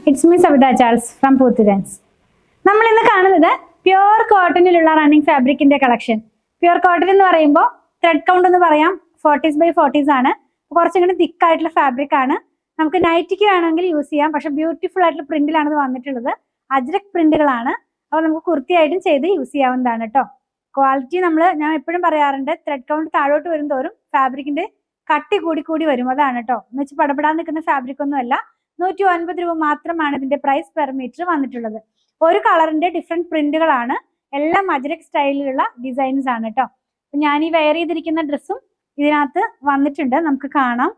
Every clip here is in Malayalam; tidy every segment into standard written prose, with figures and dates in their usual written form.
It's me Savita Charles from Poothirans. നമ്മൾ ഇന്ന് കാണുന്നത് പ്യുവർ കോട്ടണിലുള്ള റണ്ണിങ് ഫാബ്രിക്കിന്റെ കളക്ഷൻ. പ്യുവർ കോട്ടൺ എന്ന് പറയുമ്പോൾ ത്രെഡ് കൗണ്ട് എന്ന് പറയാം 40s/40s ആണ്. കുറച്ചും കൂടി തിക്ക് ആയിട്ടുള്ള ഫാബ്രിക് ആണ്. നമുക്ക് നൈറ്റിക്ക് വേണമെങ്കിൽ യൂസ് ചെയ്യാം. പക്ഷെ ബ്യൂട്ടിഫുൾ ആയിട്ടുള്ള പ്രിന്റിലാണ് ഇത് വന്നിട്ടുള്ളത്. അജ്രക് പ്രിന്റുകളാണ്. അപ്പോൾ നമുക്ക് കുർത്തിയായിട്ടും ചെയ്ത് യൂസ് ചെയ്യാവുന്നതാണ് കേട്ടോ. ക്വാളിറ്റി ഞാൻ എപ്പോഴും പറയാറുണ്ട്, ത്രെഡ് കൗണ്ട് താഴോട്ട് വരും തോറും ഫാബ്രിക്കിന്റെ കട്ടി കൂടി വരും. അതാണ് കേട്ടോ. എന്ന് വെച്ച് പടപെടാൻ നിൽക്കുന്ന ഫാബ്രിക് ഒന്നും അല്ല. 150 രൂപ മാത്രമാണ് ഇതിന്റെ പ്രൈസ് പെർ മീറ്റർ വന്നിട്ടുള്ളത്. ഒരു കളറിന്റെ ഡിഫറെന്റ് പ്രിന്റുകളാണ്. എല്ലാം അജ്രക് സ്റ്റൈലിലുള്ള ഡിസൈൻസ് ആണ് കേട്ടോ. അപ്പൊ ഞാൻ ഈ വെയർ ചെയ്തിരിക്കുന്ന ഡ്രസ്സും ഇതിനകത്ത് വന്നിട്ടുണ്ട്, നമുക്ക് കാണാം.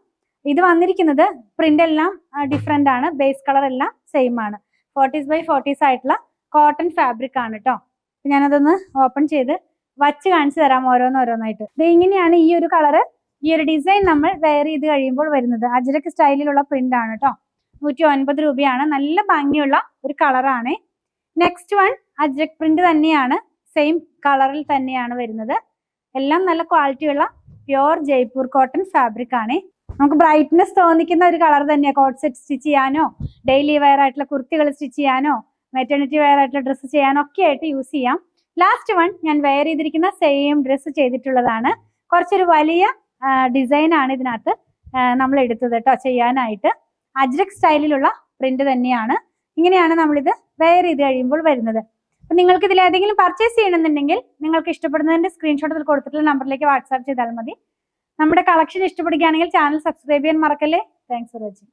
ഇത് വന്നിരിക്കുന്നത് പ്രിന്റ് എല്ലാം ഡിഫറെന്റ് ആണ്. ബേസ് കളർ എല്ലാം സെയിം ആണ്. 40s/40s ആയിട്ടുള്ള കോട്ടൺ ഫാബ്രിക് ആണ് കേട്ടോ. ഞാനതൊന്ന് ഓപ്പൺ ചെയ്ത് വച്ച് കാണിച്ചു തരാം ഓരോന്നോരോന്നായിട്ട്. ഇത് ഇങ്ങനെയാണ് ഈ ഒരു കളറ്, ഈ ഒരു ഡിസൈൻ നമ്മൾ വെയർ ചെയ്ത് കഴിയുമ്പോൾ വരുന്നത്. അജ്രക് സ്റ്റൈലിലുള്ള പ്രിന്റ് ആണ് കേട്ടോ. 150 രൂപയാണ്. നല്ല ഭംഗിയുള്ള ഒരു കളറാണ്. നെക്സ്റ്റ് വൺ അജ്രക് പ്രിന്റ് തന്നെയാണ്, സെയിം കളറിൽ തന്നെയാണ് വരുന്നത്. എല്ലാം നല്ല ക്വാളിറ്റിയുള്ള പ്യുവർ ജയ്പൂർ കോട്ടൺ ഫാബ്രിക് ആണ്. നമുക്ക് ബ്രൈറ്റ്നെസ് തോന്നിക്കുന്ന ഒരു കളർ തന്നെയാണ്. കോട്ട് സെറ്റ് സ്റ്റിച്ച് ചെയ്യാനോ, ഡെയിലി വെയർ ആയിട്ടുള്ള കുർത്തികൾ സ്റ്റിച്ച് ചെയ്യാനോ, മെറ്റർണിറ്റി വെയർ ആയിട്ടുള്ള ഡ്രസ്സ് ചെയ്യാനോ ഒക്കെ ആയിട്ട് യൂസ് ചെയ്യാം. ലാസ്റ്റ് വൺ ഞാൻ വെയർ ചെയ്തിരിക്കുന്ന സെയിം ഡ്രസ്സ് ചെയ്തിട്ടുള്ളതാണ്. കുറച്ചൊരു വലിയ ഡിസൈൻ ആണ് ഇതിനകത്ത് നമ്മൾ എടുത്തത് കേട്ടോ ചെയ്യാനായിട്ട്. അജ്രക് സ്റ്റൈലിലുള്ള പ്രിന്റ് തന്നെയാണ്. ഇങ്ങനെയാണ് നമ്മളിത് വെയർ ചെയ്ത് കഴിയുമ്പോൾ വരുന്നത്. അപ്പൊ നിങ്ങൾക്ക് ഇതിൽ ഏതെങ്കിലും പർച്ചേസ് ചെയ്യണമെന്നുണ്ടെങ്കിൽ നിങ്ങൾക്ക് ഇഷ്ടപ്പെടുന്നതിന്റെ സ്ക്രീൻഷോട്ട് കൊടുത്തിട്ടുള്ള നമ്പറിലേക്ക് വാട്സാപ്പ് ചെയ്താൽ മതി. നമ്മുടെ കളക്ഷൻ ഇഷ്ടപ്പെടുകയാണെങ്കിൽ ചാനൽ സബ്സ്ക്രൈബ് ചെയ്യാൻ മറക്കല്ലേ. Thanks for watching.